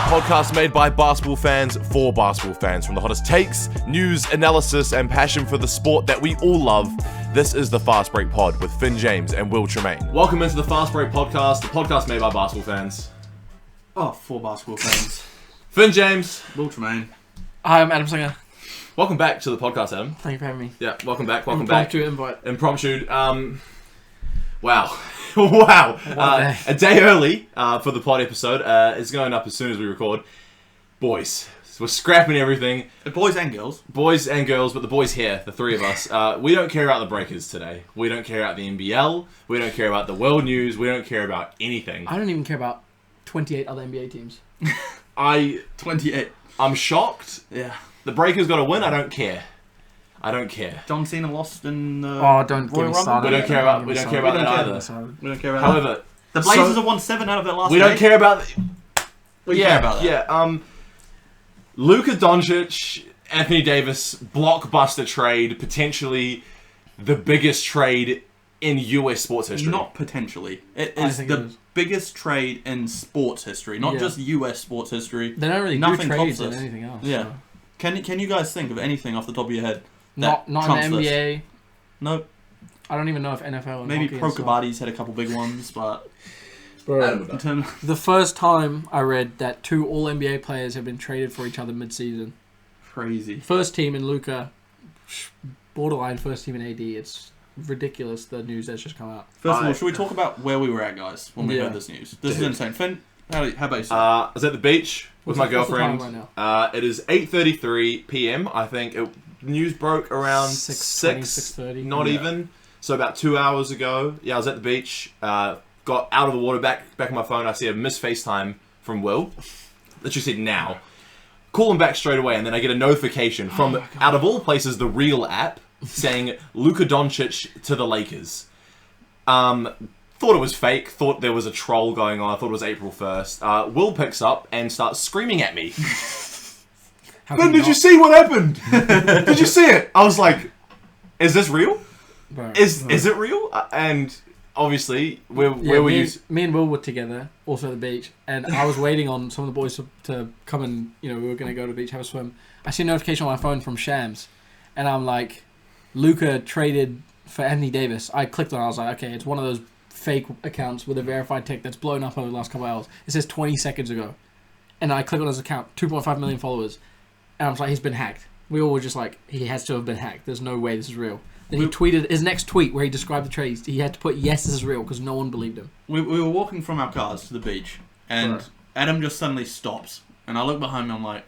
podcast made by basketball fans for basketball fans. From the hottest takes, news, analysis, and passion for the sport that we all love, this is the Fast Break Pod with Finn James and Will Tremaine. Welcome into the Fast Break Podcast, the podcast made by basketball fans. Oh, for basketball fans. Finn James. Will Tremaine. Hi, I'm Adam Singer. Welcome back to the podcast, Adam. Thank you for having me. Yeah, welcome back. Impromptu invite. Impromptu. Wow. Wow. A day early for the pod episode. It's going up as soon as we record. Boys. So we're scrapping everything. Boys and girls. Boys and girls, but the boys here, the three of us. We don't care about the breakers today. We don't care about the NBL. We don't care about the world news. We don't care about anything. I don't even care about 28 other NBA teams. 28. I'm shocked. Yeah. The breakers got to win. I don't care. John Cena lost in the don't get Royal me Rumble. started. We don't care about that either. We don't care about However, that. The Blazers have won 7 out of their last 8. We don't care about... We care about that. Yeah, Luka, Doncic, Anthony Davis, blockbuster trade, potentially the biggest trade in US sports history. Not potentially. It is the biggest trade in sports history, not just US sports history. They don't really Nothing do trades tops in this. anything else. Yeah. So. Can you guys think of anything off the top of your head? Not in the NBA. No. I don't even know if NFL and Maybe hockey Pro and stuff. Kabaddi's had a couple big ones, but... Bro, in the first time I read that 2 All-NBA players have been traded for each other mid-season. Crazy. First team in Luka, borderline first team in AD. It's ridiculous, the news that's just come out. First of all, should we talk about where we were at, guys, when we heard this news? This is insane. Finn, how about you? I was at the beach with my girlfriend. What's the time right now? It is 8:33 p.m. I think news broke around 6:30. Not even. So about 2 hours ago. Yeah, I was at the beach. Got out of the water, back on my phone. I see a missed FaceTime from Will. That you said now. Call him back straight away, and then I get a notification from, out of all places, the Real app saying Luka Doncic to the Lakers. Thought it was fake. Thought there was a troll going on. I thought it was April 1st. Will picks up and starts screaming at me. Ben, did you see what happened? Did you see it? I was like, is this real? Is it real? And obviously, where were you? Me and Will were together, also at the beach, and I was waiting on some of the boys to come and, we were going to go to the beach, have a swim. I see a notification on my phone from Shams, and I'm like, Luka traded for Anthony Davis. I clicked on it, I was like, okay, it's one of those fake accounts with a verified tick that's blown up over the last couple of hours. It says 20 seconds ago. And I click on his account, 2.5 million followers, and I was like, he's been hacked. We all were just like, he has to have been hacked. There's no way this is real. Then he tweeted his next tweet where he described the trade. He had to put, yes, this is real, because no one believed him. We were walking from our cars to the beach, and Adam just suddenly stops. And I look behind me, I'm like,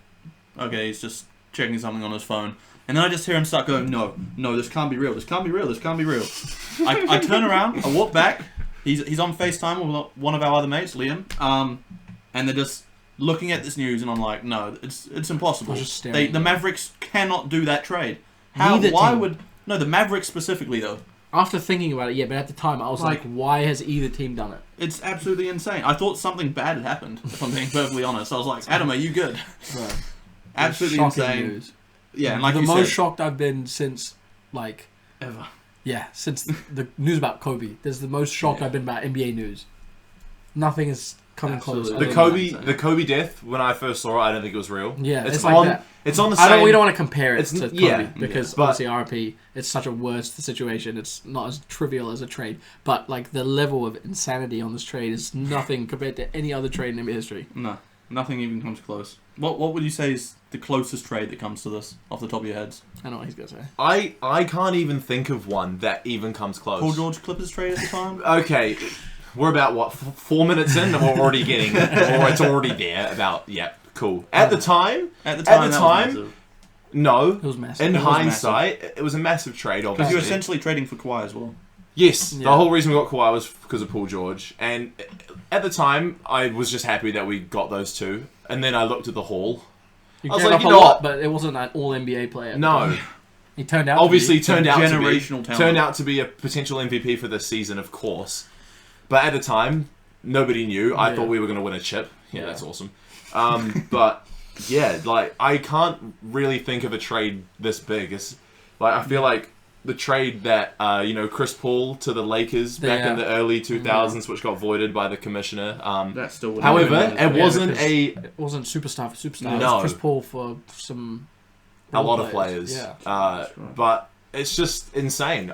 okay, he's just checking something on his phone. And then I just hear him start going, no, this can't be real. This can't be real. This can't be real. I turn around, I walk back. He's on FaceTime with one of our other mates, Liam. And they're just looking at this news, and I'm like, no, it's impossible. The Mavericks cannot do that trade. No, the Mavericks specifically, though. After thinking about it, but at the time, I was like, why has either team done it? It's absolutely insane. I thought something bad had happened, if I'm being perfectly honest. I was like, Adam, are you good? Right. Absolutely shocking insane. News. Yeah, and like the you most said, shocked I've been since, ever. Yeah, since the news about Kobe. This is the most shocked I've been about NBA news. Nothing is coming close. The Kobe death, when I first saw it, I didn't think it was real. Yeah, it's like that. It's on the same... We don't want to compare it to Kobe but because obviously RP, it's such a worse situation. It's not as trivial as a trade, but the level of insanity on this trade is nothing compared to any other trade in NBA history. No, nothing even comes close. What would you say is the closest trade that comes to this off the top of your heads? I know what he's gonna say. I can't even think of one that even comes close. Paul George Clippers trade at the time. Okay. We're about, 4 minutes in and we're already getting, or it's already there, cool. At the time, no. It was massive. In hindsight, it was a massive trade, obviously. Because you were essentially trading for Kawhi as well. Yes, the whole reason we got Kawhi was because of Paul George. And at the time, I was just happy that we got those two. And then I looked at the haul. I was like, but it wasn't an all-NBA player. No. He turned out obviously to be. Turned out to be a potential MVP for this season, of course. But at the time, nobody knew. I thought we were going to win a chip. Yeah, that's awesome. But I can't really think of a trade this big. It's I feel like the trade that Chris Paul to the Lakers back in the early 2000s, which got voided by the commissioner. That still would. However, it wasn't superstar for superstar. No. It was Chris Paul for some. A lot of players. Yeah. Right. But it's just insane.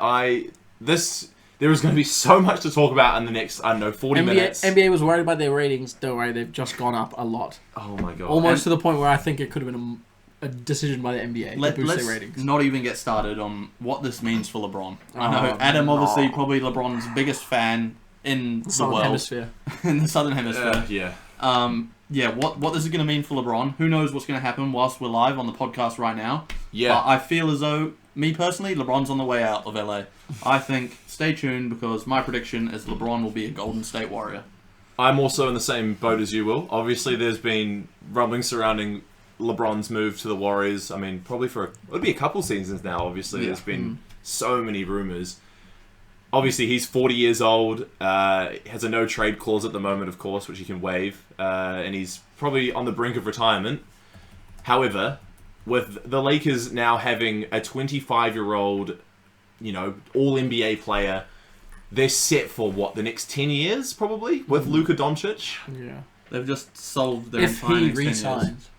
There is going to be so much to talk about in the next, 40 minutes. NBA was worried about their ratings. Don't worry, they've just gone up a lot. Oh my god! Almost to the point where I think it could have been a decision by the NBA to boost their ratings. Not even get started on what this means for LeBron. I know Adam, obviously, probably LeBron's biggest fan in the Southern world. Hemisphere. In the Southern Hemisphere. Yeah. What this is going to mean for LeBron, who knows what's going to happen whilst we're live on the podcast right now. Yeah. But I feel as though, me personally, LeBron's on the way out of LA. I think, stay tuned, because my prediction is LeBron will be a Golden State Warrior. I'm also in the same boat as you will. Obviously, there's been rumblings surrounding LeBron's move to the Warriors. I mean, probably it'll be a couple seasons now, obviously. There's been so many rumors. Obviously, he's 40 years old, has a no-trade clause at the moment, of course, which he can waive, and he's probably on the brink of retirement. However, with the Lakers now having a 25-year-old, all-NBA player, they're set for, the next 10 years, probably, with Luka Doncic? Yeah. They've just solved their If entire he next 10 years. resigns.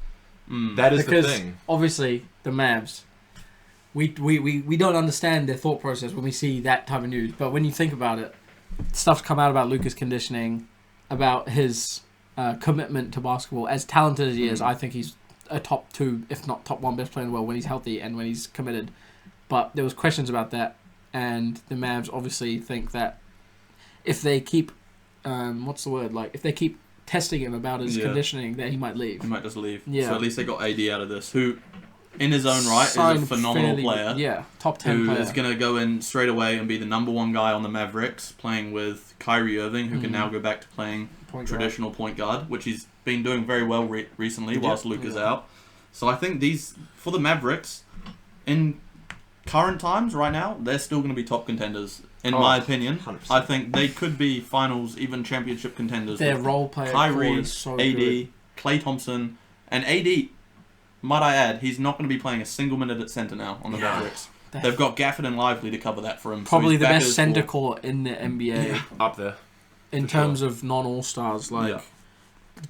That is Because, the thing. obviously, the Mavs, we don't understand their thought process when we see that type of news. But when you think about it, stuff's come out about Luka's conditioning, about his commitment to basketball. As talented as he is, I think he's a top 2, if not top 1 best player in the world when he's healthy and when he's committed. But there was questions about that, and the Mavs obviously think that if they keep, if they keep testing him about his conditioning, that he might leave. He might just leave. Yeah. So at least they got AD out of this, who, in his own right, is a phenomenal player. Yeah, top 10 who player. is going to go in straight away and be the number 1 guy on the Mavericks, playing with Kyrie Irving, who can now go back to playing traditional point guard, which he's been doing very well recently whilst Luka's out. So I think for the Mavericks, in current times right now, they're still going to be top contenders. In my opinion, 100%. I think they could be finals, even championship contenders. Their with role player Kyrie, core is so AD, good. Klay Thompson, and AD. Might I add, he's not going to be playing a single minute at centre now on the Mavericks. They've got Gafford and Lively to cover that for him. Probably so the best centre core in the NBA Up there. in terms of non-all-stars.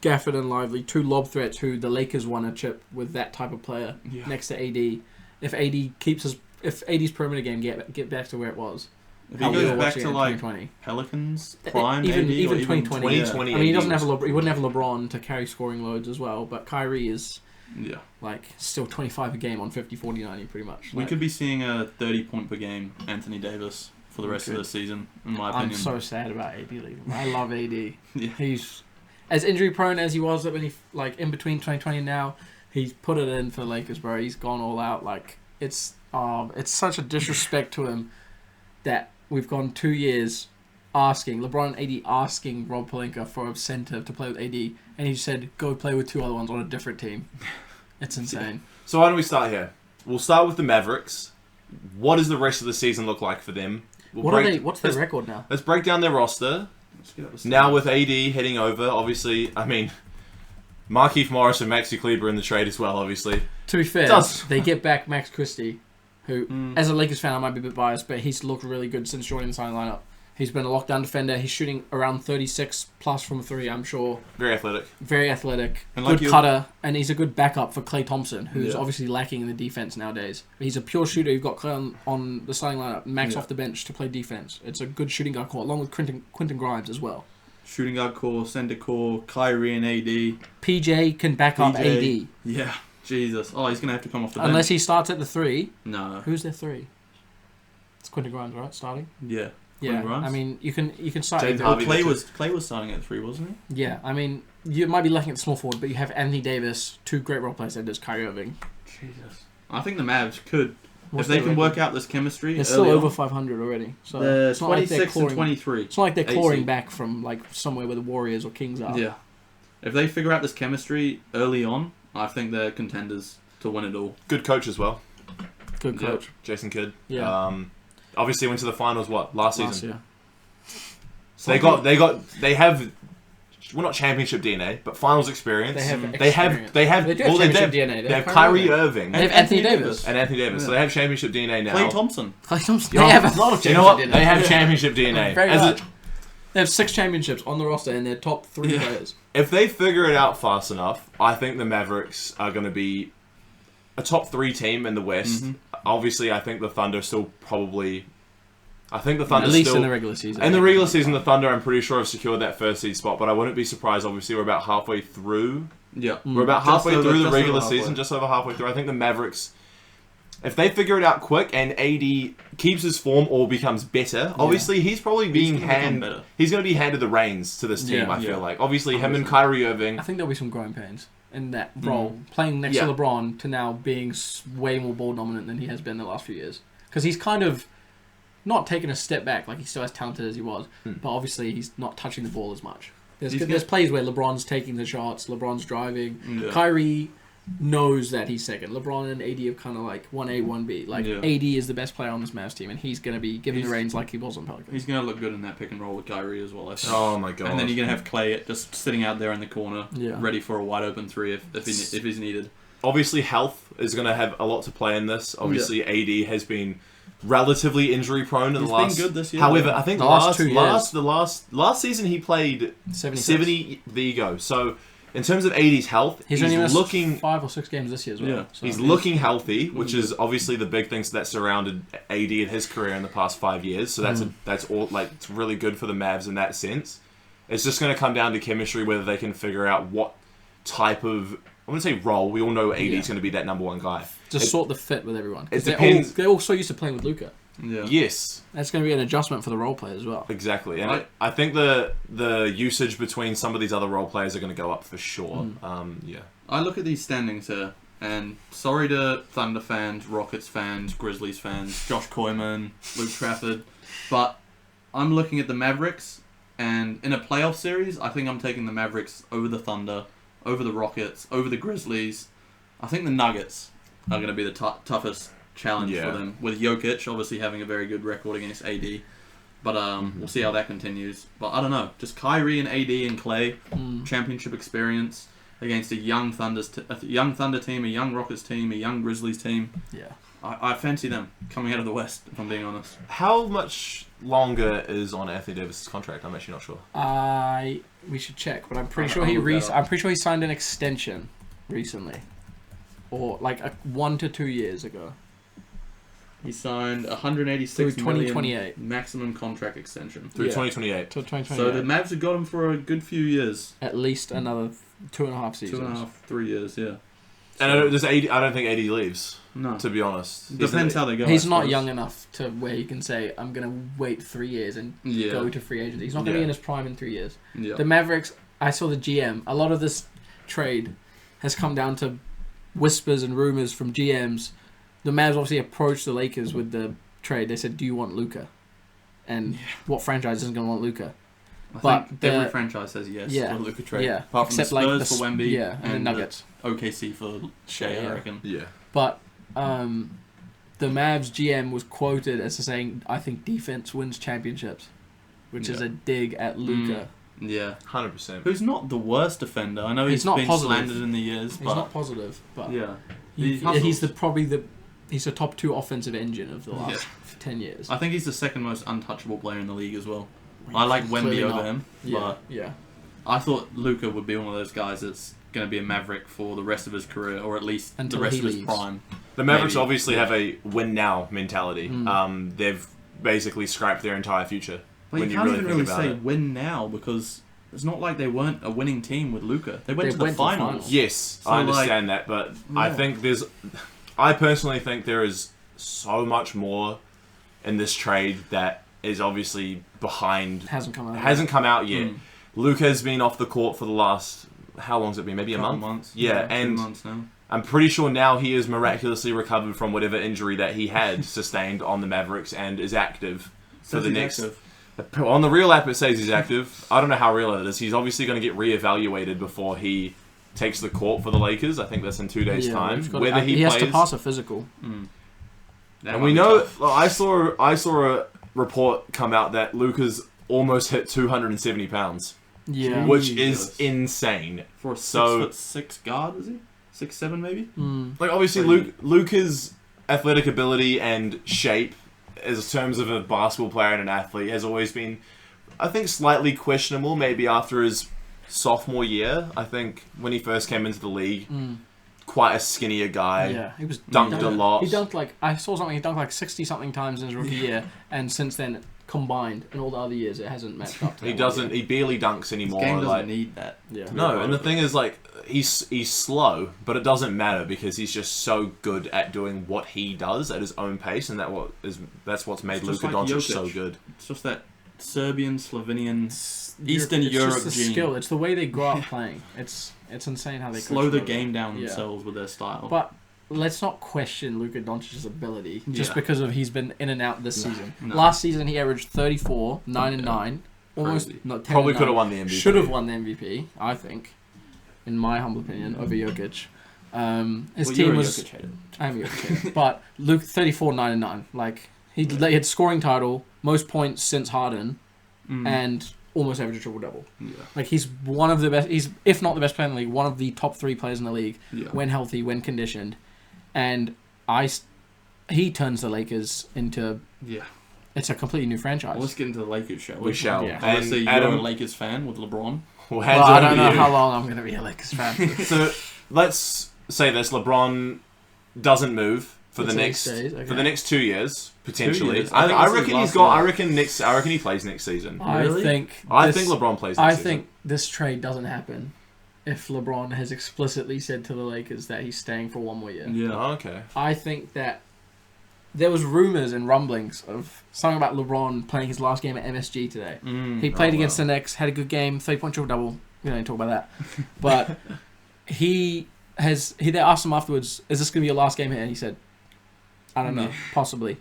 Gafford and Lively, 2 lob threats who the Lakers won a chip with that type of player next to AD. If AD's perimeter game get back to where it was. If he goes back to Pelicans prime, even AD, 2020. 2020 I mean, he doesn't have he wouldn't have LeBron to carry scoring loads as well, but Kyrie is still 25 a game on 50, 40, 90 pretty much. We could be seeing a 30-point per game Anthony Davis for the rest of the season, in my opinion. I'm so sad about AD leaving. I love AD. Yeah. He's as injury prone as he was when he in between 2020 and now. He's put it in for the Lakers, bro. He's gone all out. It's such a disrespect to him that we've gone 2 years asking LeBron and AD asking Rob Pelinka for a center to play with AD, and he said go play with 2 other ones on a different team. It's insane. So why don't we start here? We'll start with the Mavericks. What does the rest of the season look like for them? What's their record now? Let's break down their roster. Now with AD heading over, obviously, I mean, Markieff Morris and Maxi Kleber in the trade as well, obviously. To be fair, they get back Max Christie, who, as a Lakers fan, I might be a bit biased, but he's looked really good since joining the starting lineup. He's been a lockdown defender. He's shooting around 36 plus from 3, I'm sure. Very athletic. Very athletic. And good cutter. And he's a good backup for Klay Thompson, who's obviously lacking in the defense nowadays. He's a pure shooter. You've got Klay on the starting lineup, Max off the bench to play defense. It's a good shooting guard core, along with Quentin Grimes as well. Shooting guard core, center core, Kyrie and AD. PJ can back up AD. Yeah, Jesus. Oh, he's going to have to come off the bench. Unless he starts at the 3. No. Who's their 3? It's Quentin Grimes, right? Starting? Yeah. Yeah, I mean, you can start. Clay was starting at 3, wasn't he? Yeah, I mean, you might be looking at the small forward, but you have Anthony Davis, 2 great role players, and there's Kyrie Irving. Jesus. I think the Mavs could, if they can work out this chemistry. They're still over 500 already. So they're it's not 26 and 23. It's not like they're clawing back from somewhere where the Warriors or Kings are. Yeah. If they figure out this chemistry early on, I think they're contenders to win it all. Good coach as well. Good coach. Jason Kidd. Yeah. Obviously went to the finals last season. Year. So they have well, not championship DNA, but finals experience. They have They experience. They have championship DNA. They have Kyrie Irving They have Anthony Davis. and Anthony Davis. So they have championship DNA now. Klay Thompson. They have a lot of championship You know what? DNA. They have championship DNA. Very As much. They have 6 championships on the roster and their top 3 players. if they figure it out fast enough, I think the Mavericks are going to be a top 3 team in the West. Obviously, I think the Thunder still probably. I think the Thunder At least still, in the regular season. in the regular season, the Thunder, I'm pretty sure, have secured that first seed spot. But I wouldn't be surprised. Obviously, we're about halfway through. Yeah. We're about Just halfway over- through the just regular over halfway. season, just over halfway through. I think the Mavericks, if they figure it out quick and AD keeps his form or becomes better, obviously he's probably being better. He's going to be handed the reins to this team. Yeah. I feel Yeah. like obviously him and Kyrie Irving. I think there'll be some growing pains in that role. Playing next to LeBron to now being way more ball dominant than he has been the last few years. Because he's kind of not taken a step back, like he's still as talented as he was, but obviously he's not touching the ball as much. There's plays where LeBron's taking the shots, LeBron's driving. Yeah. Kyrie knows that he's second. LeBron and AD have kind of like 1A, 1B. Like AD is the best player on this Mavs team, and he's going to be giving the reins like he was on Pelicans. He's going to look good in that pick and roll with Kyrie as well, I think. Oh my god! And then you're going to have Klay just sitting out there in the corner, ready for a wide open 3 if he's needed. Obviously, health is going to have a lot to play in this. Obviously, AD has been relatively injury prone in the last. He's been good this year. However, I think the last last season he played 70. There you go. So in terms of AD's health, he's only missed looking 5 or 6 games this year as well. Yeah. So he's looking healthy, which is obviously the big things that surrounded AD in his career in the past 5 years. So that's all like it's really good for the Mavs in that sense. It's just going to come down to chemistry, whether they can figure out what type of I'm going to say role. We all know AD's going to be that number 1 guy. Just sort the fit with everyone. It depends. They're all so used to playing with Luka. Yeah. Yes. That's going to be an adjustment for the role players as well. Exactly. And I think the usage between some of these other role players are going to go up for sure. Yeah. I look at these standings here, and sorry to Thunder fans, Rockets fans, Grizzlies fans, Josh Koyman, Luke Trafford, but I'm looking at the Mavericks, and in a playoff series, I think I'm taking the Mavericks over the Thunder, over the Rockets, over the Grizzlies. I think the Nuggets are going to be the toughest challenge for them, with Jokic obviously having a very good record against AD. But we'll see how that continues. But I don't know. Just Kyrie and AD and Klay, championship experience against a young Thunder team, a young Rockets team, a young Grizzlies team. Yeah. I fancy them coming out of the West, if I'm being honest. How much longer is on Anthony Davis' contract? I'm actually not sure. We should check, but I'm pretty sure he signed an extension recently, or like 1 to 2 years ago. He signed $186 through million 2028 maximum contract extension Through 2028. till 2028. So the Mavs have got him for a good few years. At least another 2.5 seasons. 2.5, 3 years, yeah. And I don't think AD leaves. No. To be honest, Depends how they go. He's not young enough to where he can say, I'm going to wait 3 years and go to free agency. He's not going to be in his prime in 3 years. Yeah. The Mavericks, I saw the GM. A lot of this trade has come down to whispers and rumors from GMs. The Mavs obviously approached the Lakers with the trade. They said, do you want Luka? And what franchise isn't going to want Luka? I think every franchise says yes to a Luka trade. Yeah. Apart from Except the Spurs like for Wemby and the Nuggets. OKC for Shea, I reckon. Yeah. But the Mavs GM was quoted as saying, I think defense wins championships, which is a dig at Luka. Yeah. 100%. Who's not the worst defender. I know he's not been positive. slandered in the years, but He's not positive, but yeah. he's the top 2 offensive engine of the last 10 years. I think he's the second most untouchable player in the league as well. I like Wemby over him, but I thought Luka would be one of those guys that's going to be a Maverick for the rest of his career, or at least until the rest he of his leaves. prime. The Mavericks obviously have a win now mentality. They've basically scrapped their entire future. But you can't even really say win now, because it's not like they weren't a winning team with Luka. They went to the finals. Yes, So, I understand that, but I think I personally think there is so much more in this trade that is obviously behind. Hasn't come out yet. Luka's been off the court for the last, how long's it been? Maybe a month? Months. Yeah, 2 months now. I'm pretty sure now he is miraculously recovered from whatever injury that he had sustained on the Mavericks and is active for the next. On the real app, it says he's active. I don't know how real it is. He's obviously going to get reevaluated before he takes the court for the Lakers. I think that's in 2 days' time. Whether he has plays, to pass a physical. And we know. I saw a report come out that Luka's almost hit 270 pounds. Yeah. which Jesus. is insane. For a So- 6'6" guard, is he? 6'7" maybe? Like obviously, Pretty- Luka's athletic ability and shape, as terms of a basketball player and an athlete, has always been, I think, slightly questionable. Maybe after his sophomore year, I think when he first came into the league, quite a skinnier guy. Yeah, he was Dunked a lot. He dunked like I saw something. He dunked like 60-something times in his rookie year, and since then combined in all the other years, it hasn't matched up. To He that doesn't. one year. He barely dunks His anymore. game doesn't like, need that. Yeah. no, and the thing is, like, he's slow, but it doesn't matter because he's just so good at doing what he does at his own pace, and that's what's made It's just Luka like Doncic Jokic. so good. It's just that Serbian, Slovenian, Eastern it's Europe just the gene. skill. It's the way they grow up playing. It's insane how they Slow coach the over. game down Yeah. themselves with their style. But let's not question Luka Doncic's ability just Yeah. because of he's been in and out this No, season. no. Last season he averaged 34, 9 and 9, almost Crazy. not 10 Probably and could have 9. won the MVP. Should have won the MVP, I think, in my humble opinion, over Jokic. His Well, team you're a was. Jokic hater. I'm a Jokic hater. But Luke 34, 9 and 9. Like they had scoring title, most points since Harden, and almost averaged a triple double. Yeah. Like he's one of the best. He's if not the best player in the league, one of the top 3 players in the league Yeah. when healthy, when conditioned, and he turns the Lakers into. Yeah. It's a completely new franchise. Well, let's get into the Lakers, shall we? We shall. Yeah. Obviously, And you're Adam, a Lakers fan with LeBron. we'll Well, hand I it over don't to know you. how long I'm going to be a Lakers fan. So let's say this: LeBron doesn't move for the Until he next stays, okay. for the next 2 years potentially. years? I think I this is reckon last he's got. year. I reckon he plays next season. Really? I think LeBron plays. Next I season. think this trade doesn't happen if LeBron has explicitly said to the Lakers that he's staying for 1 more year. Yeah. Oh, okay. I think that there was rumors and rumblings of something about LeBron playing his last game at MSG today. He played against the Knicks, had a good game, 3-point triple double. We don't need to talk about that. But they asked him afterwards, is this going to be your last game here? And he said, I don't know, Yeah. possibly.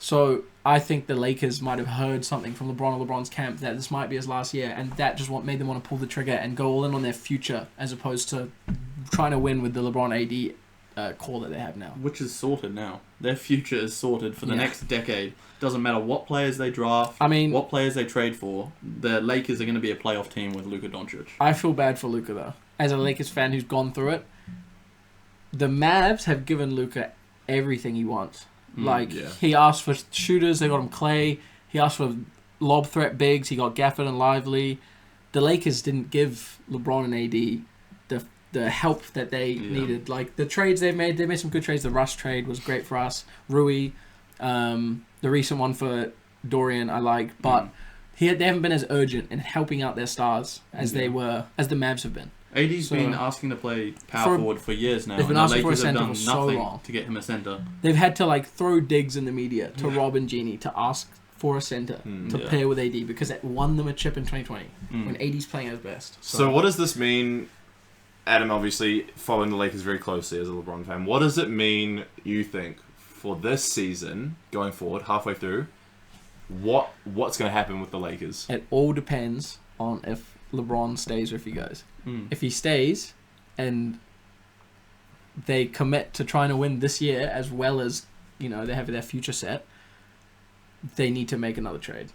So I think the Lakers might have heard something from LeBron or LeBron's camp that this might be his last year, and that just made them want to pull the trigger and go all in on their future as opposed to trying to win with the LeBron AD core that they have now. Which is sorted now. Their future is sorted for the Yeah. next decade. Doesn't matter what players they draft, I mean, what players they trade for. The Lakers are going to be a playoff team with Luka Doncic. I feel bad for Luka though. As a Lakers fan who's gone through it, the Mavs have given Luka everything he wants. Like yeah. he asked for shooters, they got him Clay. He asked for lob threat bigs, he got Gafford and Lively. The Lakers didn't give LeBron and AD the help that they needed. Like the trades they made some good trades. The Russ trade was great for us. Rui, the recent one for Dorian I like, but they haven't been as urgent in helping out their stars as the Mavs have been. AD's So- been asking to play power forward for years now. They've been and asking the for a Lakers have center done for so nothing long. to get him a center. They've had to like throw digs in the media to Rob and Genie to ask for a center to Yeah. pair with AD because it won them a chip in 2020 when AD's playing at his best. So what does this mean? Adam, obviously following the Lakers very closely as a LeBron fan. What does it mean, you think, for this season going forward, halfway through? What's going to happen with the Lakers? It all depends on if LeBron stays or if he goes. If he stays and they commit to trying to win this year as well as, they have their future set, they need to make another trade.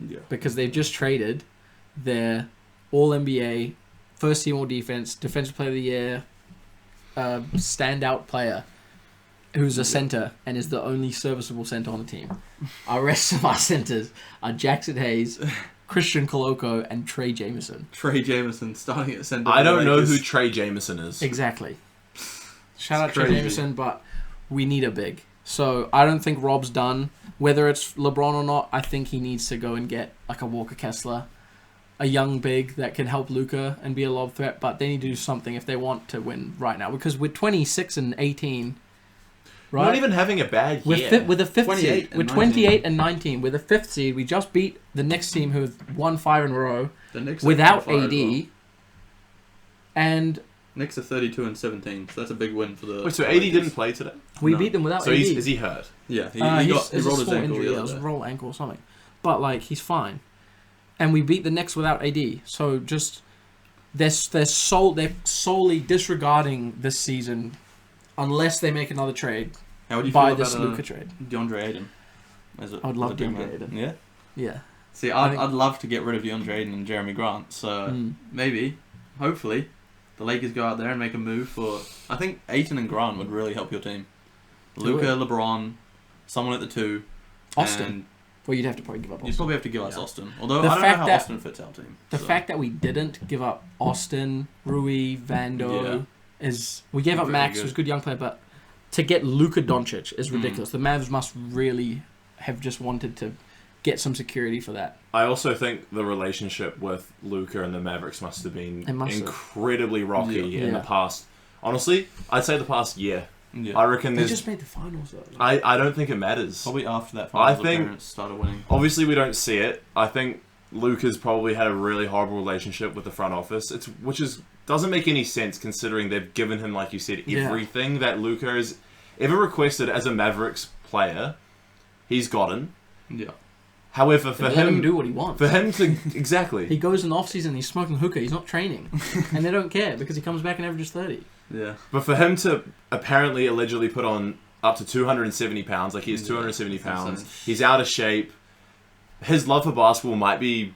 Yeah. Because they've just traded their All-NBA, first team All-Defense, Defensive Player of the Year, standout player who's a center and is the only serviceable center on the team. Our rest of our centers are Jackson Hayes, Christian Coloco, and Trey Jameson. Trey Jameson starting at center. I for the don't know Lakers. who Trey Jameson is. Exactly. Shout out It's Trey crazy. Jameson, but we need a big. So I don't think Rob's done. Whether it's LeBron or not, I think he needs to go and get like a Walker Kessler, a young big that can help Luka and be a lob threat. But they need to do something if they want to win right now. Because with 26 and 18, right? Not even having a bad year. With a fifth 28 seed, and with 19. 28 and 19, with a fifth seed, we just beat the next team who won 5 in a row The Knicks without are 5 AD. as well. And Knicks are 32 and 17, so that's a big win for the. Wait, so the AD Lakers. didn't play today? we No. beat them without So AD. is he hurt? Yeah, he It's rolled a his small ankle injury. the It other was a day. roll ankle or something. But like he's fine, and we beat the Knicks without AD. So just they're solely disregarding this season, unless they make another trade How would you by feel this about Luka trade. DeAndre Ayton? I would love DeAndre Ayton. Yeah. Yeah, See, I'd love to get rid of DeAndre Ayton and Jeremy Grant. So maybe, hopefully, the Lakers go out there and make a move for. I think Ayton and Grant would really help your team. Luka, LeBron, someone at the 2. Austin. Well, you'd have to probably give up Austin. You'd probably have to give us Austin. Although I don't know how Austin fits our team. The fact that we didn't give up Austin, Rui, Vando is... We gave up Max, who's a good young player, but to get Luka Doncic is ridiculous. The Mavs must really have just wanted to get some security for that. I also think the relationship with Luka and the Mavericks must have been incredibly rocky in the past. Honestly, I'd say the past year. Yeah. I reckon they just made the finals though. I don't think it matters. Probably after that finals, the parents started winning. Obviously, we don't see it. I think Luka's probably had a really horrible relationship with the front office. Doesn't make any sense considering they've given him, like you said, everything that Luka has ever requested as a Mavericks player. He's gotten. Yeah. However, for him to do what he wants. For him to exactly. He goes in the off-season, he's smoking hookah, he's not training. And they don't care because he comes back and averages 30. Yeah. But for him to apparently allegedly put on up to 270 pounds, like he is 270 pounds, he's out of shape. His love for basketball might be,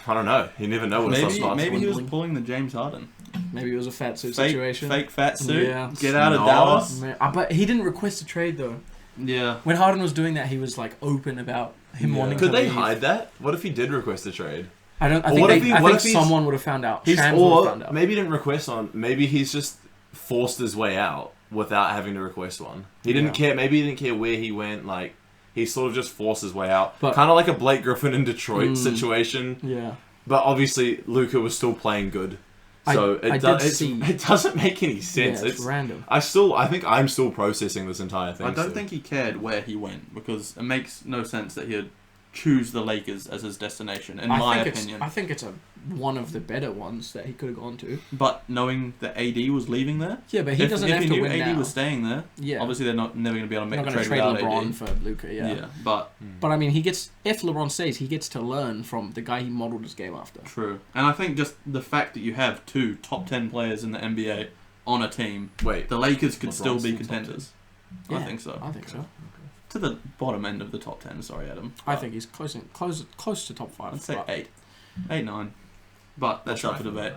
I don't know. You never know what his love for basketball. Maybe he was pulling the James Harden. Maybe it was a fat suit situation. Fake fat suit. Yeah. Get out of Dallas. But he didn't request a trade though. Yeah. When Harden was doing that, he was like open about him wanting to leave. Could they hide that? What if he did request a trade? I think someone would have found out. Maybe he didn't request one. Maybe he's just forced his way out without having to request one. He didn't care. Maybe he didn't care where he went. Like he sort of just forced his way out. Kind of like a Blake Griffin in Detroit situation. Yeah. But obviously, Luka was still playing good. So it doesn't make any sense. Yeah, it's random. I think I'm still processing this entire thing. I don't think he cared where he went because it makes no sense that he'd choose the Lakers as his destination, in my opinion. I think it's one of the better ones that he could have gone to. But knowing that AD was leaving there? Yeah, but he doesn't have to win now. If AD was staying there, obviously they're never going to be able to make a trade without LeBron AD. for Luka, Yeah, but I mean, if LeBron stays, he gets to learn from the guy he modeled his game after. True. And I think just the fact that you have 2 top 10 players in the NBA on a team, the Lakers could still be contenders. Yeah, I think so. To the bottom end of the top 10, sorry, Adam. I think he's close to top 5. I'd say 8. 8, 9. But that's up for debate.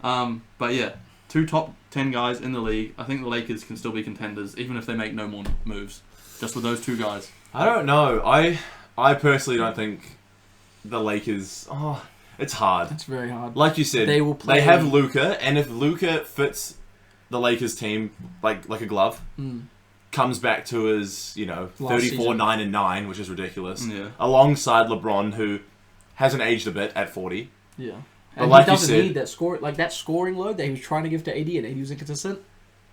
But yeah, 2 top 10 guys in the league. I think the Lakers can still be contenders, even if they make no more moves. Just with those 2 guys. I don't know. I personally don't think the Lakers... Oh, it's hard. It's very hard. Like you said, they have Luka, and if Luka fits the Lakers team like a glove... comes back to his, 34, 9 and 9, which is ridiculous. Yeah. Alongside LeBron, who hasn't aged a bit at 40. Yeah. But and like he doesn't you said, need that scoring load that he was trying to give to AD, and AD was inconsistent.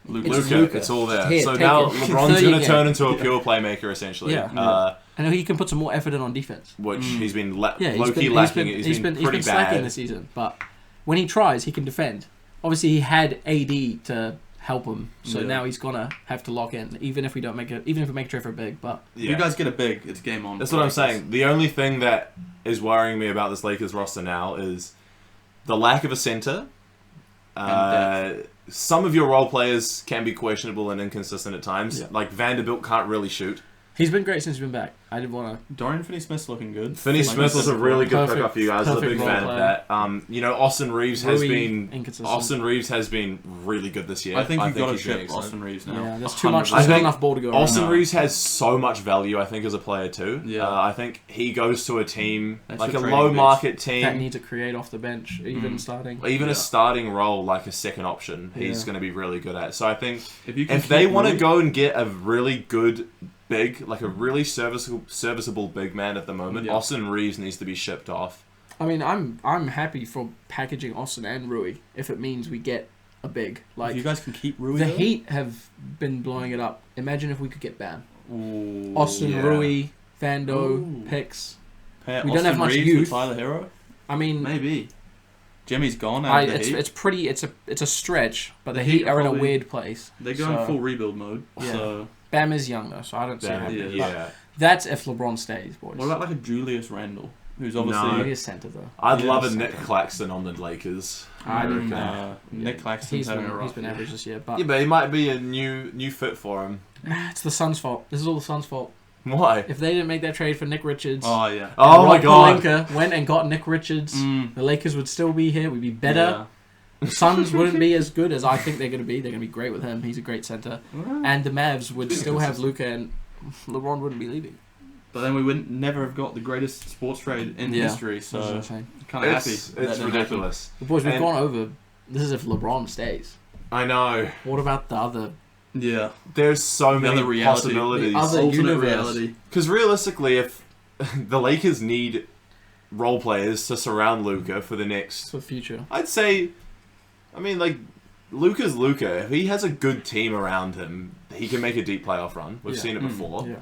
Luka, it's all there. So now LeBron's going to turn into a pure playmaker, essentially. Yeah. And he can put some more effort in on defense. Which he's been low-key lacking. He's been pretty bad. Slacking this season. But when he tries, he can defend. Obviously, he had AD to help him, so now he's gonna have to lock in, even if we make a trade for a big. But if you guys get a big, it's game on. That's what I'm saying. The only thing that is worrying me about this Lakers roster now is the lack of a center. Some of your role players can be questionable and inconsistent at times. Yeah. Like Vanderbilt can't really shoot. He's been great since he's been back. I didn't want to... Dorian Finney-Smith's looking good. Finney-Smith was a really good pickup for you guys. I'm a big fan of that. Austin Reeves has been really good this year. I think you've got to ship Austin Reeves now. Yeah, there's too much. There's not enough ball to go around. Austin Reeves has so much value, I think, as a player too. Yeah. I think he goes to a team, like a low-market team. That needs to create off the bench, even starting. Even a starting role, like a second option, he's going to be really good at. So I think if they want to go and get a really good... big, like a really serviceable big man at the moment. Yeah. Austin Reeves needs to be shipped off. I mean, I'm happy for packaging Austin and Rui if it means we get a big. Like, if you guys can keep Rui. The Heat have been blowing it up. Imagine if we could get Bam. Ooh, Austin, Rui, Vando, Picks. We don't have much youth. Tyler Hero. I mean, maybe. Jimmy's gone out of the Heat. It's a stretch, but the Heat are in a weird place. They're going full rebuild mode. Yeah. So. Bam is young though, so I don't see him. Yeah. That's if LeBron stays, boys. What about like a Julius Randle, who's obviously maybe a center though? I'd love a Nick Claxton on the Lakers. Nick Claxton's he's been average this year, but he might be a new fit for him. It's the Suns' fault. This is all the Suns' fault. Why? If they didn't make that trade for Nick Richards, Oh yeah. Oh my Rob god. Pelinka went and got Nick Richards, Mm. the Lakers would still be here. We'd be better. The Suns wouldn't be as good as I think they're going to be. They're going to be great with him. He's a great center. Yeah. And the Mavs would still have Luka, and LeBron wouldn't be leaving. But then we wouldn't never have got the greatest sports trade in history. So kind of happy. It's ridiculous. The boys, we've And- gone over. This is if LeBron stays. I know. What about the other? Yeah. There's so The many other reality. possibilities. The other Alternate universe. reality. Because realistically, if the Lakers need role players to surround Luka for the next, For the future. I'd say, I mean, like, Luka's Luka. If he has a good team around him, he can make a deep playoff run. We've seen it before. Yeah.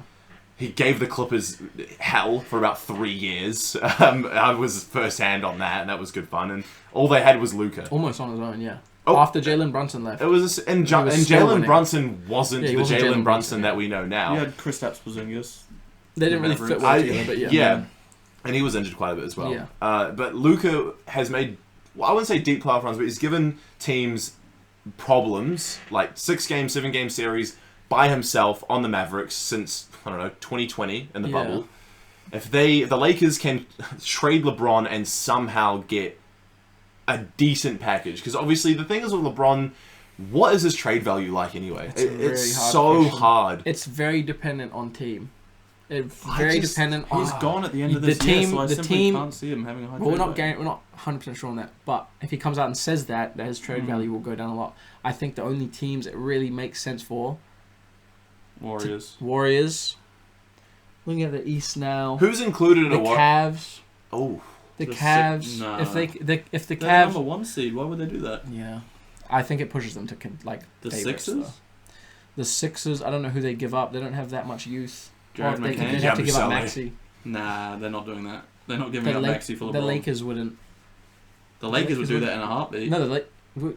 He gave the Clippers hell for about 3 years. I was firsthand on that, and that was good fun. And all they had was Luka. Almost on his own, yeah. Oh. After Jalen Brunson left. It was, and He was still Jalen winning. Brunson wasn't Yeah, he the wasn't Jalen Jalen Brunson Brunson, that we know now. You had Kristaps Porzingis. They didn't really fit well together, but yeah. And he was injured quite a bit as well. Yeah. But Luka has made, well, I wouldn't say deep playoff runs, but he's given teams problems, like 6-game, 7-game series by himself on the Mavericks since, I don't know, 2020 in the Yeah. bubble. If the Lakers can trade LeBron and somehow get a decent package, because obviously the thing is with LeBron, what is his trade value like anyway? It's a very It's hard so question. hard. It's very dependent on team. It's I very just- dependent on... He's gone at the end of The this year, team- so I the simply team- can't see him having a high Well, trade we're not 100% sure on that, but if he comes out and says that his trade value will go down a lot, I think the only teams it really makes sense for... Warriors. Looking at the East now. Who's included in The a what? Cavs. Oh, The The Cavs. Six- nah. If the They're the Cavs... number 1 seed. Why would they do that? Yeah. I think it pushes them to, The favorites, Sixers? though. The Sixers, I don't know who they give up. They don't have that much youth. Jared They McCain? have to give up Yabusele. Maxey. Nah, they're not doing that. They're not giving up Maxey for LeBron. The Lakers wouldn't. The Lakers would do that in a heartbeat. No, no, but who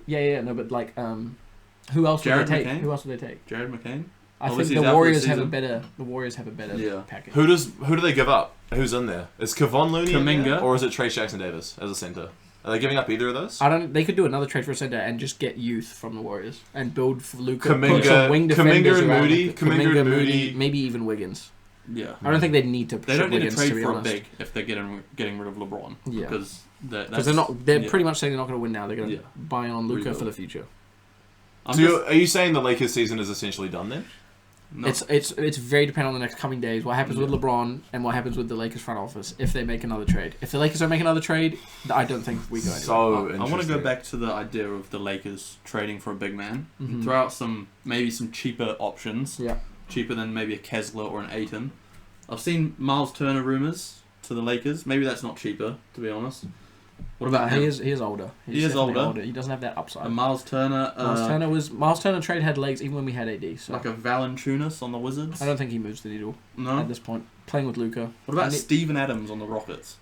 else would Jared they take? McCain? Who else would they take? Jared McCain? I Obviously think he's the out for the Warriors have a season. better. The Warriors have a better Yeah. package. who do they give up? Who's in there? Is Kevon Looney in there? Kuminga. Or is it Trace Jackson-Davis as a center? Are they giving up either of those? I don't. They could do another trade for a center and just get youth from the Warriors and build for Luka. Kuminga- put some wing defenders Kuminga and around Moody, Luka. Kuminga and Moody. maybe even Wiggins. Yeah. I don't think they need to. They don't need to Wiggins, trade to be for honest. a big if they're getting rid of LeBron. Yeah. Because Because they're not. They're yeah. pretty much saying they're not going to win now. They're going to Yeah. buy on Luka Rebuild. for the future. Are you saying the Lakers season is essentially done then? No. It's very dependent on the next coming days. What happens with LeBron and what happens with the Lakers front office if they make another trade. If the Lakers don't make another trade, I don't think we go anywhere. So I want to go interesting. back to the idea of the Lakers trading for a big man. Mhm. Throw out maybe some cheaper options. Yeah. Cheaper than maybe a Kessler or an Ayton. I've seen Miles Turner rumors to the Lakers. Maybe that's not cheaper, to be honest. What about him? He is older. He is definitely older. He doesn't have that upside. And Miles Turner. Miles Turner trade had legs even when we had AD. So Like a Valanciunas on the Wizards. I don't think he moves the needle No. at this point. Playing with Luka. What about I need- Steven Adams on the Rockets?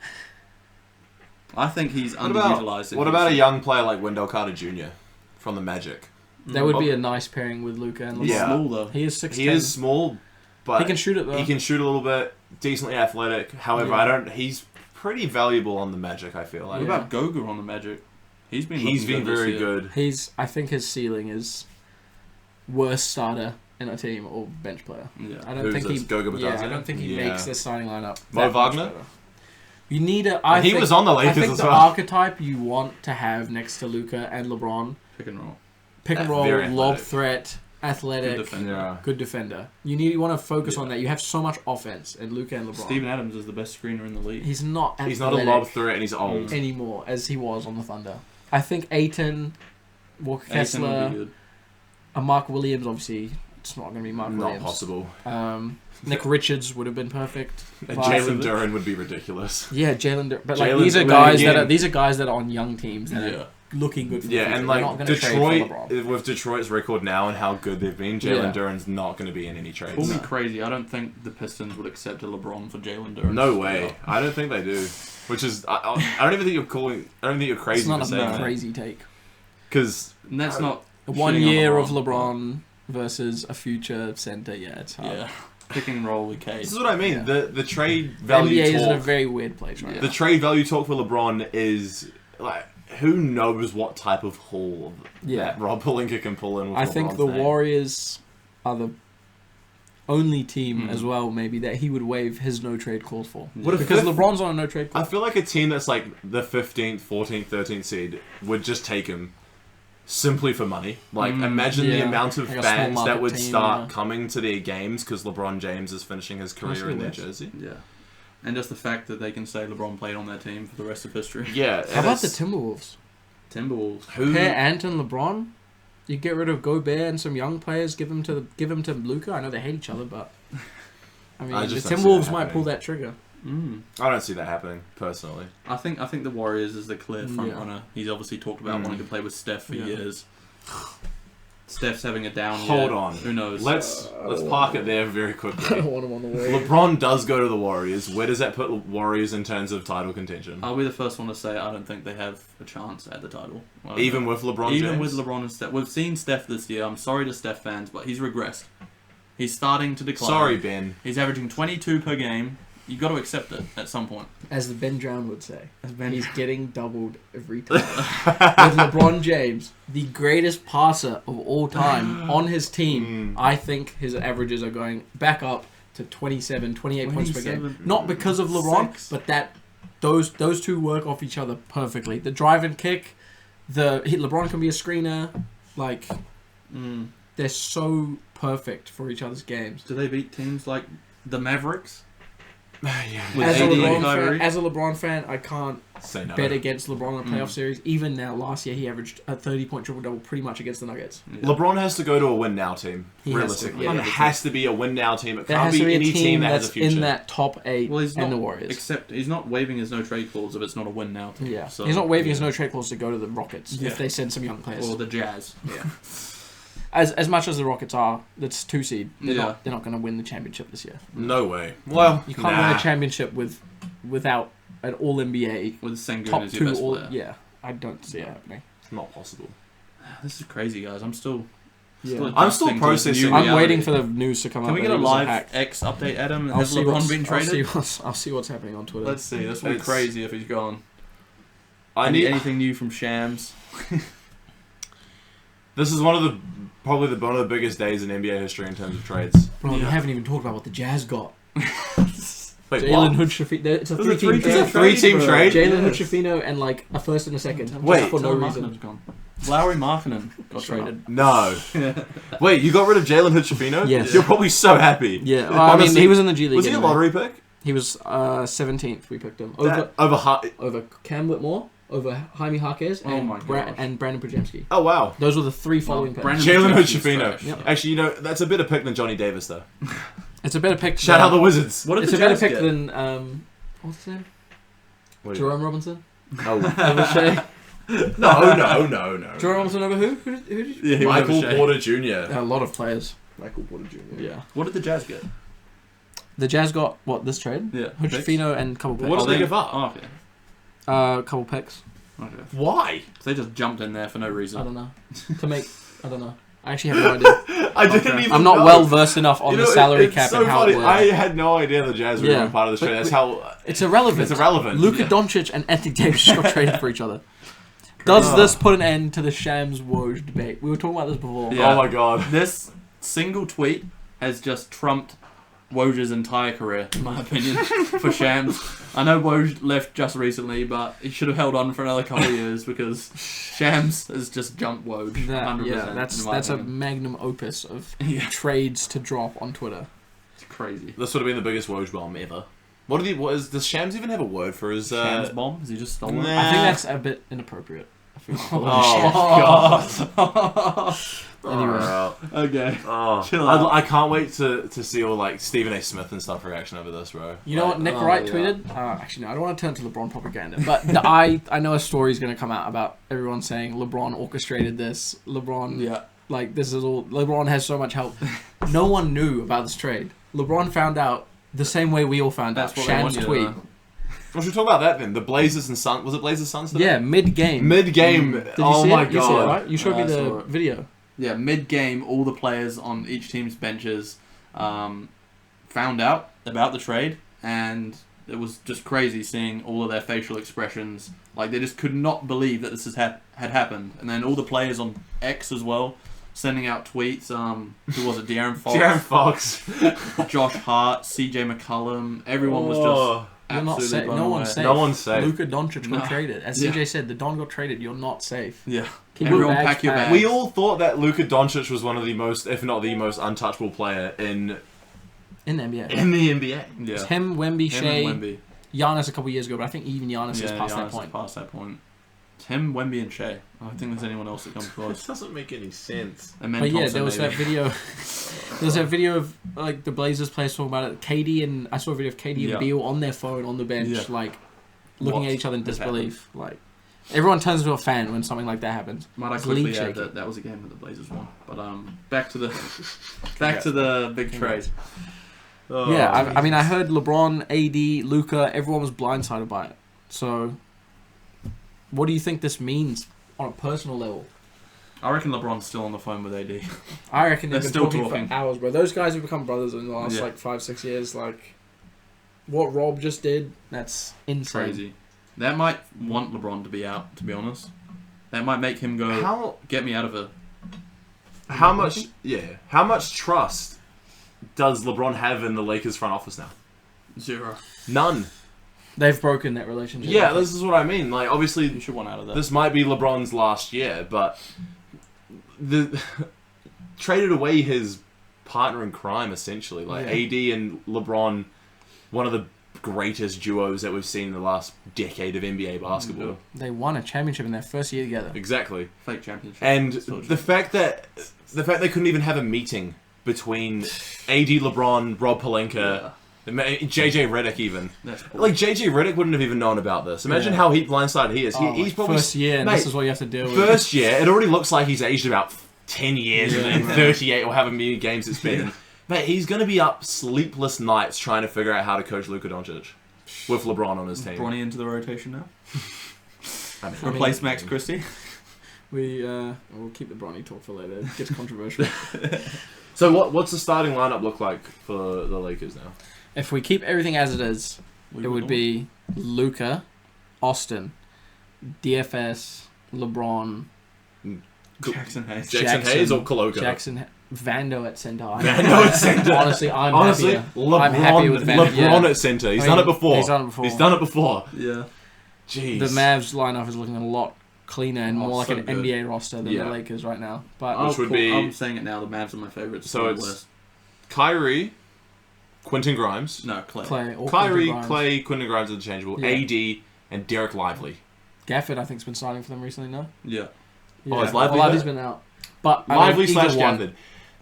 I think he's What about- underutilized. in What about a Houston. young player like Wendell Carter Jr. from the Magic? That would be a nice pairing with Luka and LeBron. Yeah. Small though. He is 6'10". He is small, but He can shoot it though. he can shoot a little bit, decently athletic. However, Yeah. he's pretty valuable on the Magic, I feel like. What about Goga on the Magic? He's been He's looking been good this very year. good. I think his ceiling is worst starter in a team or bench player. Yeah. I don't Who's think this, he. Goga Yeah, Bitadze? I don't think he Yeah. makes the starting lineup. Mo that much Wagner? better. You need a. And he was on the I Lakers think as the well. archetype you want to have next to Luka and LeBron: Pick and roll. pick and Very roll, athletic. lob threat, Good athletic, defender. Yeah. good defender. You want to focus Yeah. on that. You have so much offense in Luka and LeBron. Steven Adams is the best screener in the league. He's not. He's not a athletic lob threat, and he's old. anymore as he was on the Thunder. I think Ayton, Walker Ayton would Kessler, be good. Mark Williams. Obviously, it's not going to be Mark Not Williams. possible. Nick Richards would have been perfect. And Vice- Jalen Duren would be ridiculous. Yeah, but Jalen- these are but guys again- these are guys that are on young teams that Yeah. are looking good for the Yeah, future. and They're like not gonna trade Detroit, for LeBron. with Detroit's record now and how good they've been, Jalen Yeah. Duren's not going to be in any Call trades. me crazy. I don't think the Pistons would accept a LeBron for Jalen Duren. No way. I don't think they do. Which is, I don't even think you're calling. I don't think you're crazy It's not for saying a that. crazy take. Because And that's not 1 shitting on year of LeBron versus a future center. Yeah, it's hard. Yeah. Pick and roll with Cade. this is what I mean. Yeah. The trade The value NBA is in a talk. very weird place right Yeah. The now. trade value talk for LeBron is like, who knows what type of haul Yeah. that Rob Pelinka can pull in with I think LeBron's the name. Warriors are the only team as well, maybe, that he would waive his no trade clause for. What if Because LeBron's on a no trade clause. I feel like a team that's like the 15th, 14th, 13th seed would just take him simply for money. Like, imagine the amount of like a small fans that market would team, start coming to their games because LeBron James is finishing his career in their jersey. Yeah. And just the fact that they can say LeBron played on their team for the rest of history. Yeah. How about the Timberwolves? Timberwolves. Pair Ant and LeBron? You get rid of Gobert and some young players, give them to Luka. I know they hate each other, but I mean, I the just don't see Timberwolves that might happening. pull that trigger. I don't see that happening, personally. I think the Warriors is the clear front runner. He's obviously talked about wanting to play with Steph for years. Steph's having a down year. Hold on. Who knows? Let's park it there very I quickly. don't want him on the way. LeBron does go to the Warriors. Where does that put Warriors in terms of title contention? I'll be the first one to say I don't think they have a chance at the title. Even with LeBron James? Even with LeBron and Steph. We've seen Steph this year. I'm sorry to Steph fans, but he's regressed. He's starting to decline. Sorry, Ben. He's averaging 22 per game. You've got to accept it at some point. As the Ben Drown would say, he's getting doubled every time. With LeBron James, the greatest passer of all time on his team, I think his averages are going back up to 27, 28 points per game. Not because of LeBron, but that those two work off each other perfectly. The drive and kick, LeBron can be a screener. Like, they're so perfect for each other's games. Do they beat teams like the Mavericks? Yeah. With As a, AD and LeBron Kyrie? fan, as a LeBron fan, I can't Say no. bet against LeBron in a playoff series. Even now, last year he averaged a 30-point triple-double pretty much against the Nuggets. Yeah. LeBron has to go to a win-now team, He has to, realistically. yeah. It has to be a win-now team. It There can't has to be be a any team team that has that's a future. in that top 8 Well, he's and not, the Warriors. Except he's not waiving his no trade clause if it's not a win now team. Yeah, So, he's not waiving his no trade clause to go to the Rockets if they send some young players. Or the Jazz. Yeah. As much as the Rockets are, that's 2 seed. They're Yeah. not going to win the championship this year. No way. Well, You can't win a championship without an All NBA With Sengun top as your 2 best All. player. Yeah, I don't see it happening. It's not possible. This is crazy, guys. I'm still Yeah. I'm still adjusting to this processing. new I'm reality. waiting for the news to come Can up. we get that a he was live hack. X update, Adam? I'll Has see LeBron been traded? I'll see what's happening on Twitter. Let's see. This will be It's- crazy if he's gone. I need. Anything new from Shams? This is one of the biggest days in NBA history in terms of trades. Bro, we Yeah. haven't even talked about what the Jazz got. Wait, Jalen what? Hood Shafino. It's a This is a 3-team three-team trade. It's a three-team bro. trade? Jalen Hood Yes. Shafino and like a first and a second. Wait. Just for no Tyler reason. Markkanen's gone. Lowry Markkanen got Traded. No. Wait, you got rid of Jalen Hood Shafino? Yes. You're probably so happy. Yeah, well, I mean, Honestly, he was in the G League. Was he a anyway. lottery pick? He was 17th. We picked him over over Cam Whitmore, over Jaime Jaquez, Oh my gosh. and Brandon Pajemski. Oh, wow. Those were the 3 following picks. Brandon Jalen Hood Pajemski's Shafino. fresh. Yep. Actually, that's a better pick than Johnny Davis, though. It's a better pick. Shout out the Wizards. What did It's the a better Jazz pick get? than what's his name? Wait. Jerome Robinson. Oh. Over Shea. No. Jerome Robinson over who? Who did you? Yeah, he was Michael over Shea. Porter Jr. A lot of players. Michael Porter Jr. Yeah. What did the Jazz get? The Jazz got what this trade? Yeah. Hood picks? Shafino and a couple picks. What did they give up? Oh, okay. Couple picks. Okay. Why? They just jumped in there for no I reason. don't know. I don't know. I actually have no idea. I didn't Okay. even I'm not know. well versed enough on You the know, salary it's cap so and how funny. it works. I had no idea the Jazz were Yeah. even part of this trade. That's how It's irrelevant. it's irrelevant. Luka Yeah. Doncic and Anthony Davis just got traded for each other. Does this put an end to the Shams Woj debate? We were talking about this before. Yeah. Oh my god. This single tweet has just trumped Woj's entire career, in my opinion, for Shams. I know Woj left just recently, but he should have held on for another couple of years because Shams has just jumped Woj. 100%, That's in my a opinion. magnum opus of Yeah. trades to drop on Twitter. It's crazy. This would have been the biggest Woj bomb ever. Does Shams even have a word for his Shams bomb? Has he just stolen nah. it? I think that's a bit inappropriate. I feel Anyway. Okay. Oh, Chill out. I can't wait to see all like Stephen A. Smith and stuff reaction over this, bro. You know what Nick Oh, Wright yeah. tweeted? Actually, no, I don't want to turn to LeBron propaganda, but I know a story's going to come out about everyone saying LeBron orchestrated this. LeBron, Yeah. like this is all. LeBron has so much help. No one knew about this trade. LeBron found out the same way we all found That's out. what they Shams want you to tweet. know. Well, should we talk about that then? The Blazers and Suns. Was it Blazers Suns today? Yeah, mid game. Mid game. Did you Oh see my it? You see it, god. right? You showed me I the saw it. video. Yeah, mid-game, all the players on each team's benches found out about the trade, and it was just crazy seeing all of their facial expressions. Like, they just could not believe that this had happened. And then all the players on X as well sending out tweets. Who was it? De'Aaron Fox. De'Aaron Fox. Josh Hart, CJ McCollum. Everyone was just You're not absolutely safe. blown No away. one's safe. No one's safe. Luka Doncic got traded. As Yeah. CJ said, the Don got traded. You're not safe. Yeah. Keep Everyone your bags pack your packed. bags. We all thought that Luka Doncic was one of the most, if not the most untouchable player in In the NBA. the NBA. Yeah. It's him, Wemby, Him Shea, and Wemby. Giannis a couple years ago, but I think even Giannis is Yeah, past that Giannis point. is past that point. It's him, Wemby, and Shea. I don't think there's anyone else that comes close. This doesn't make any sense. And But yeah, Thompson, there was maybe. that video. There was that video of like the Blazers players talking about it. KD and I saw a video of KD Yeah. and Beal on their phone on the bench, Yeah. like looking What at each other in has disbelief. Like everyone turns into a fan when something like that happens. Might I It's quickly league add shaky. that that was a game that the Blazers won. But back to the big trade. Oh, Yeah, I mean, I heard LeBron, AD, Luka, everyone was blindsided by it. So, what do you think this means on a personal level? I reckon LeBron's still on the phone with AD. I reckon they've They're been still talking talking. for hours, bro. Those guys have become brothers in the last Yeah. like 5-6 years. Like, what Rob just did, that's insane. Crazy. That might want LeBron to be out, to be honest. That might make him go, how get me out of it. how much trust does LeBron have in the Lakers front office now? 0. None. They've broken that relationship. Yeah, this is what I mean. Like, obviously, You should want out of that. this might be LeBron's last year, but the traded away his partner in crime, essentially. Like, Yeah. AD and LeBron, one of the greatest duos that we've seen in the last decade of NBA basketball. They won a championship in their first year together. Exactly. Fake championship. And Still the fact they couldn't even have a meeting between AD, LeBron, Rob Pelinka, JJ Redick even. That's cool. Like, JJ Redick wouldn't have even known about this. Imagine Yeah. how blindsided he is. He's probably... first year, and mate, this is what you have to deal with. First year, it already looks like he's aged about 10 years Yeah, and then man. 38 or however many games it's been. Mate, he's going to be up sleepless nights trying to figure out how to coach Luka Doncic with LeBron on his team. Bronny into the rotation now. I mean, Replace Max Christie. We'll keep the Bronny talk for later. It gets controversial. so what's the starting lineup look like for the Lakers now? If we keep everything as it is, it would be Luka, Austin, DFS, LeBron, Jackson Hayes. Jackson Hayes or Coloco? Jackson, Vando at center. Vando at center. Honestly, I'm happier. I'm happy with Vando. LeBron at center. He's done it before. He's done it before. He's done it before. Yeah. Jeez. The Mavs lineup is looking a lot cleaner and more like so an good. NBA roster than Yeah. the Lakers right now. But Which would be- I'm saying it now. The Mavs are my favourites. So on the it's- list. Kyrie, Quentin Grimes. No, Clay. Clay, or Kyrie, Grimes. Clay, Quentin Grimes interchangeable. Yeah. AD, and Derek Lively. Gafford, I think, has been starting for them recently. No. Yeah. Oh, is Lively Well, Lively's there? been out. But I Lively mean, slash either one Gafford.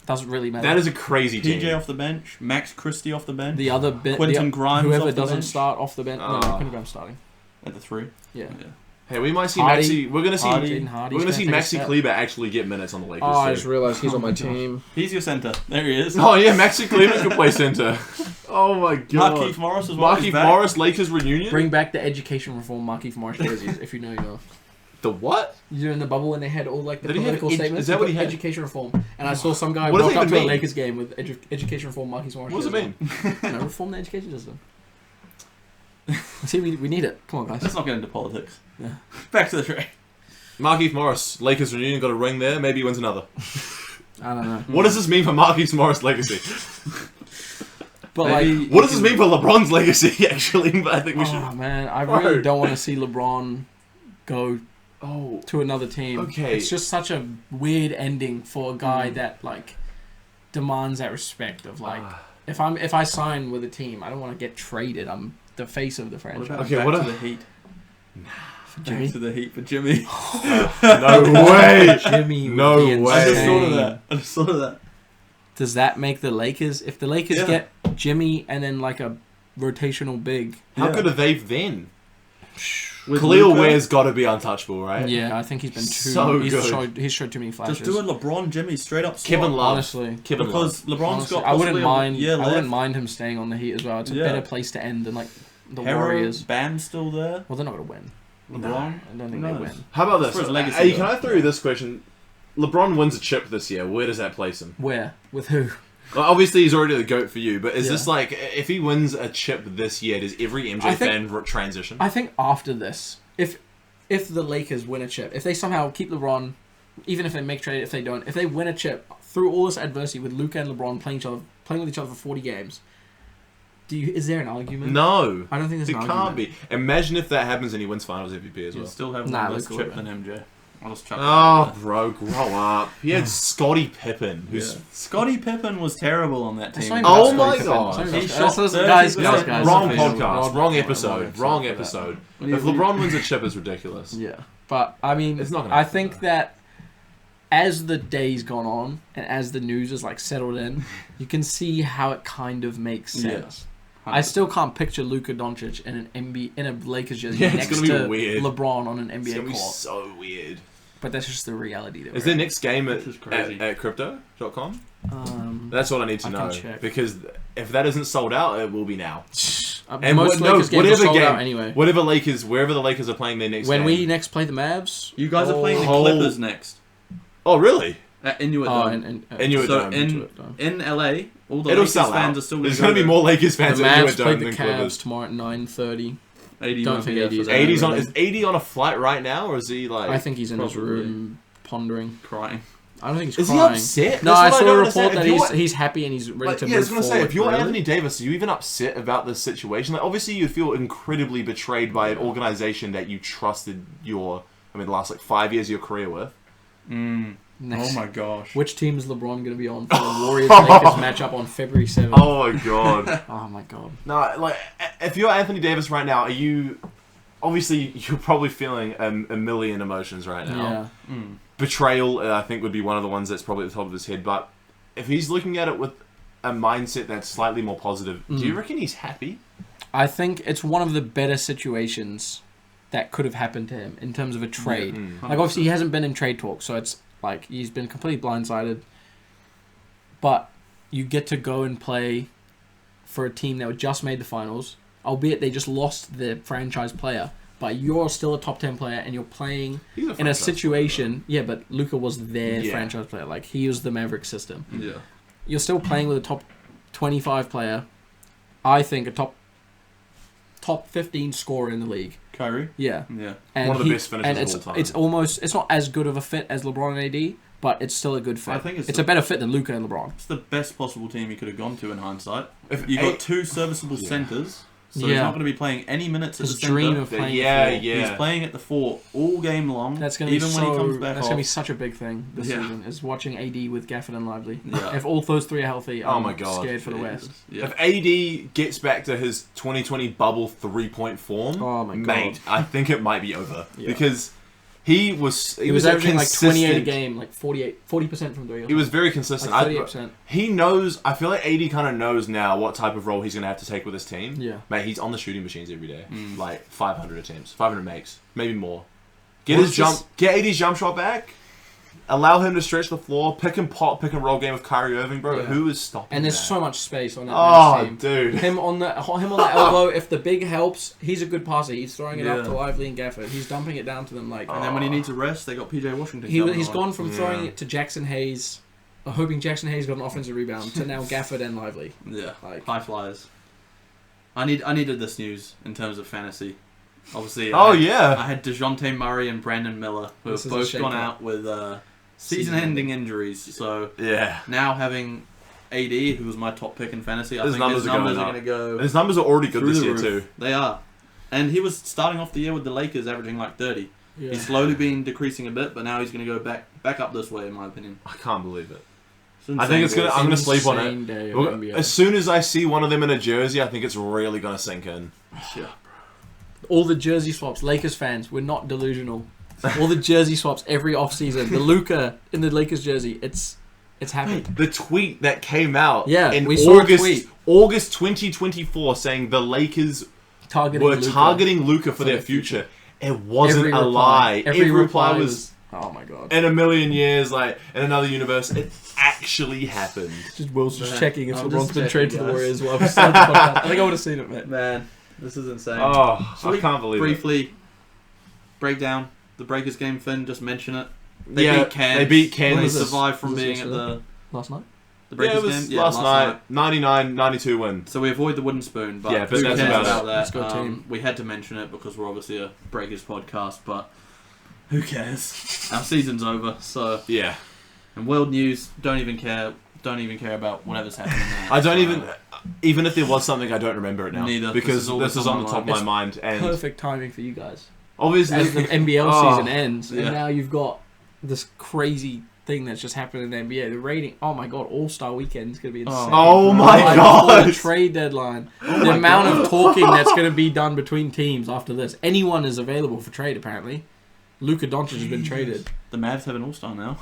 doesn't really matter. That is a crazy team. PJ off the bench. Max Christie off the bench. the other bit. Quentin Grimes Whoever off the doesn't bench. start off the bench. No, Ah. Quentin Grimes starting. At the 3. Yeah. Hey, we might see Hardy- Maxi. We're gonna see. Hardy- Jaden Hardy's We're gonna see take a Maxi step. Kleber actually get minutes on the Lakers. Oh, I too. just realised he's on my Oh my team. He's your centre. There he is. Oh yeah, Maxi Kleber can play center. Oh my god. Markieff Morris as well. Markieff He's back. Morris, Lakers reunion. Bring back the education reform Markieff Morris jerseys, if you know, you know. the what? You're in the bubble when they had all like the Did he have political statements. is that what he had? Education reform. And I saw some guy What does walk that up to even a mean? Lakers game with education reform Markieff Morris. What does it jerseys mean? on. No, reform the education system. See, we need it. Come on, guys. Let's not get into politics. Yeah. Back to the trade. Markieff Morris, Lakers reunion, got a ring there. Maybe he wins another. I don't know. What does this mean for Markieff Morris' legacy? But Maybe- like, What does this mean for LeBron's legacy? Actually, I think we should. oh man, I really Bro. don't want to see LeBron go Oh, to another team. Okay. It's just such a weird ending for a guy that like demands that respect of like if I sign with a team, I don't want to get traded. I'm the face of the What franchise. about Okay, back what to a- the Heat? Jimmy? Back to the Heat for Jimmy. no way. Jimmy, would No be way. I just insane. thought of that. I just thought of that. Does that make the Lakers? If the Lakers Yeah. get Jimmy and then like a rotational big, How Yeah. good are they then? With Khalil Luka, Ware's got to be untouchable, right? yeah, I think he's been too. So he's good. showed too many flashes. Just do a LeBron Jimmy straight up. Kevin swap. Love. honestly. Kevin Because LeBron's Honestly, got. I wouldn't possibly mind. A year I left. wouldn't mind him staying on the Heat as well. It's a Yeah. better place to end than like the Hero, Warriors. Bam's still there. Well, they're not gonna win. LeBron. I don't think they knows? win. How about It's for this? his legacy, Hey, though. can I throw you this question? LeBron wins a chip this year. Where does that place him? Where with who? Well, obviously, he's already the GOAT for you, but is Yeah. this like, if he wins a chip this year, does every MJ I think- fan transition? I think after this, if the Lakers win a chip, if they somehow keep LeBron, even if they make trade, if they win a chip through all this adversity with Luka and LeBron playing with each other for 40 games, is there an argument? No. I don't think there's an argument. It can't be. Imagine if that happens and he wins Finals MVP as well. You'll still have one less chip than MJ. I'll just chuck bro, grow up. He had Scottie Pippen. Scottie Pippen was terrible on that team. Oh my god. He shot guys. Wrong podcast. Wrong episode. If LeBron wins a chip, it's ridiculous. Yeah. But, I mean, it's not gonna I think that as the days gone on and as the news is like settled in, you can see how it kind of makes sense. Yeah. I still can't picture Luka Doncic in a Lakers jersey next to weird. LeBron on an NBA court. It's gonna be so weird. But that's just the reality. Is their next game at crypto.com? That's what I need to know. Because if that isn't sold out, it will be now. And most Lakers games are sold out anyway. Wherever the Lakers are playing their next game. When we next play the Mavs... You guys are playing the Clippers next. Oh, really? At Inuit Dome. In LA, all the Lakers fans are still... There's going to be more Lakers fans at Inuit Dome than Clippers. Tomorrow at 9:30. Don't think 80 is 80 on a flight right now, or is he like... I think he's in his room pondering. Crying. I don't think he's Is crying. he upset? No, I saw a report that he's happy and he's ready to move forward. I was going to say, if you're Anthony Davis, are you even upset about this situation? Like, obviously, you feel incredibly betrayed by an organization that you trusted the last 5 years of your career with. Next. Oh my gosh. Which team is LeBron going to be on for the Warriors-Lakers matchup on February 7th? Oh my god. Oh my god. No, if you're Anthony Davis right now, are you... Obviously, you're probably feeling a million emotions right now. Yeah. Betrayal, I think, would be one of the ones that's probably at the top of his head. But if he's looking at it with a mindset that's slightly more positive, do you reckon he's happy? I think it's one of the better situations that could have happened to him in terms of a trade. Like, obviously, he hasn't been in trade talks, so it's like he's been completely blindsided. But you get to go and play for a team that just made the finals, albeit they just lost their franchise player. But you're still a top 10 player, and you're playing in a situation... Yeah, but Luka was their franchise player. Like, he was the Maverick system. Yeah. You're still playing with a top 25 player. I think a top 15 scorer in the league. Kyrie? Yeah. And one of the best finishers of all time. It's not as good of a fit as LeBron and AD, but it's still a good fit. I think it's a better fit than Luka and LeBron. It's the best possible team he could have gone to in hindsight. You got two serviceable centers... So he's not going to be playing any minutes at the center. Dream of playing He's playing at the 4 all game long. That's going to be when he comes back That's going to be such a big thing this season. Is watching AD with Gafford and Lively. Yeah. If all those three are healthy, I'm scared for the West. Yeah. If AD gets back to his 2020 bubble 3-point form, mate, I think it might be over because. He was averaging like 28 a game, like 40% from three. He was very consistent. Like 38%. He knows. I feel like AD kind of knows now what type of role he's going to have to take with his team. Yeah, mate, he's on the shooting machines every day. Like 500 attempts, 500 makes, maybe more. Get AD's jump shot back. Allow him to stretch the floor. Pick and roll game with Kyrie Irving, bro. Yeah. Who is stopping? And there's that? So much space on that team. Dude. Him on the elbow. If the big helps, he's a good passer. He's throwing it up to Lively and Gafford. He's dumping it down to them like. And then when he needs a rest, they got PJ Washington. He's gone from throwing it to Jackson Hayes, hoping Jackson Hayes got an offensive rebound, to now Gafford and Lively. Yeah, like high flyers. I needed this news in terms of fantasy. Obviously. I had DeJounte Murray and Brandon Miller, who have both gone out with. Season-ending injuries, so now having AD, who was my top pick in fantasy, I think his numbers are going to go. His numbers are already good this year too. They are, and he was starting off the year with the Lakers, averaging like 30. Yeah. He's slowly been decreasing a bit, but now he's going to go back up this way, in my opinion. I can't believe it. I think I'm going to sleep on it. As soon as I see one of them in a jersey, I think it's really going to sink in. Yeah. All the jersey swaps, Lakers fans, we're not delusional. All the jersey swaps every offseason. The Luka in the Lakers jersey, it's happening. The tweet that came out in August 2024 saying the Lakers were targeting Luka for their future. It wasn't a lie. Every reply was, oh my god. In a million years, like in another universe, it actually happened. Just Will's just checking if LeBron's been traded to the Warriors while we started the podcast. I think I would have seen it, mate. Man, this is insane. Oh, I can't believe it. Briefly break down the Breakers game, Finn, just mention it. They beat Cairns. They beat Cairns. They survived from being at the... Last night? The Breakers game? Yeah, last night. 99-92 win. So we avoid the wooden spoon, but that's about that. We had to mention it because we're obviously a Breakers podcast, but Who cares? Our season's over. So Yeah. and world news, don't even care. Don't even care about whatever's happening now. I don't even if there was something, I don't remember it now. Neither, Because this is on the top of my mind. And Perfect timing for you guys. obviously, As the NBL Oh, season ends, and yeah. now you've got this crazy thing that's just happened in the NBA. The rating, oh my god, All-Star Weekend is going to be insane. Oh my Right God. before the trade deadline. The amount of talking that's going to be done between teams after this. Anyone is available for trade, apparently. Luka Doncic has been traded. The Mavs have an all-star now.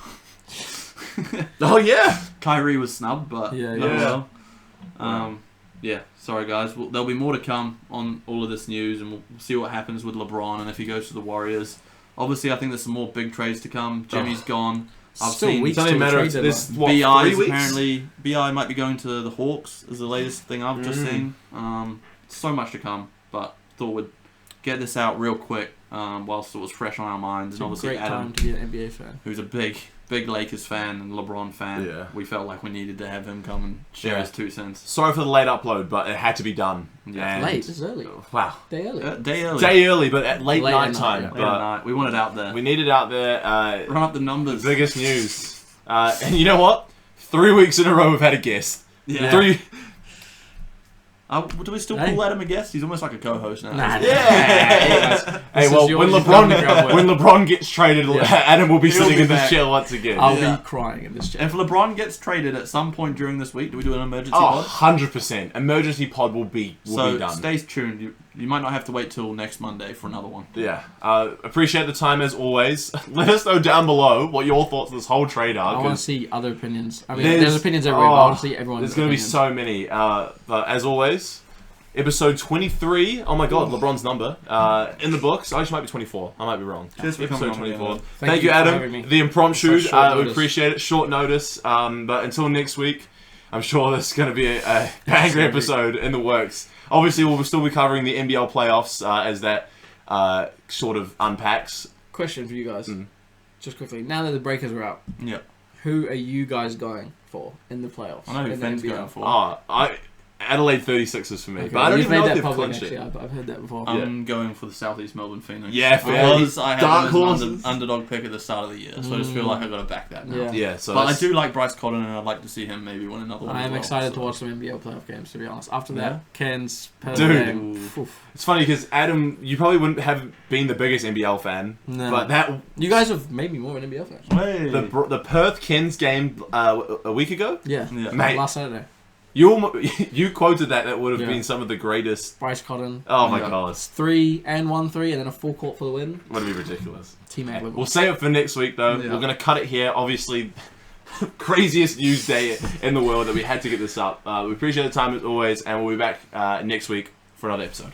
oh yeah. Kyrie was snubbed, but Yeah, yeah. Yeah, sorry guys. There'll be more to come on all of this news, and we'll see what happens with LeBron and if he goes to the Warriors. Obviously, I think there's some more big trades to come. Jimmy's gone. I've Still seen weeks It's only a till the matter trade of deadline. this. What, BI's 3 weeks? apparently. BI might be going to the Hawks. Is the latest thing I've just seen. So much to come, but thought we'd get this out real quick whilst it was fresh on our minds. It's And a obviously great Adam, time to be an NBA fan. who's a big Lakers fan and LeBron fan, Yeah. we felt like we needed to have him come and share his 2 cents. Sorry for the late upload, but it had to be done. Yeah. And- Late, this is early. Wow. Day early. Day early. Day early, but at late Late night at time. night, Late at But night. We want it out there. we need it out there. Run up the numbers. Biggest news. And you know what? 3 weeks in a row we've had a guest. Yeah. 3. Do we still Hey. call Adam a guest? He's almost like a co-host now. Nah, Yeah. Hey, This well, is yours, when you've done the LeBron groundwork. when LeBron gets traded, Yeah. Adam will be He'll sitting be in this back. chair once again. I'll Yeah. be crying in this chat. If LeBron gets traded at some point during this week, do we do an emergency Oh, pod? 100%. Emergency pod will be So done. stay tuned. You might not have to wait till next Monday for another one. Yeah. Appreciate the time as always. Let us know down below what your thoughts on this whole trade are. I want 'cause to see other opinions. I mean, There's- there's opinions everywhere. But I want to see everyone's There's going to be opinions. so many. But as always, episode 23. Oh my god, LeBron's number. In the books. I actually might be 24. I might be wrong. Cheers for Episode coming on, 24. man. Thank you, for Adam. having me. The impromptu. Such short We notice. appreciate it. Short notice. But until next week, I'm sure there's going to be a banger episode in the works. Obviously, we'll still be covering the NBL playoffs as that sort of unpacks. Question for you guys, Mm. just quickly. Now that the breakers are out, Yeah. who are you guys going for in the playoffs? I know who in the Fenn's NBL? going for. Adelaide 36ers for me. Okay, But I don't you've even know made if that they've public, clinched actually. it. I've heard that before. I'm going for the Southeast Melbourne Phoenix. Yeah, because I had dark them as an horses. underdog pick at the start of the year, so I just feel like I got to back that now. Yeah. Yeah, so But I that's- do like Bryce Cotton, and I'd like to see him maybe win another one. I as am well, excited to so. watch some NBL playoff games, to be honest. After that, Yeah. Ken's Dude. game. Oof. It's funny because Adam, you probably wouldn't have been the biggest NBL fan, No. but that You guys have made me more of an NBL fan. Hey. the Perth Kens game a week ago, Yeah. Yeah. Mate. Last Saturday. you quoted that would have Yeah. been some of the greatest. Bryce Cotton. Oh my Yeah. god, 3 and 1-3, and then a full court for the win. would be ridiculous. Team A. We'll save it for next week though. Yeah. We're gonna cut it here. Obviously, craziest news day in the world that we had to get this up. We appreciate the time as always, and we'll be back next week for another episode.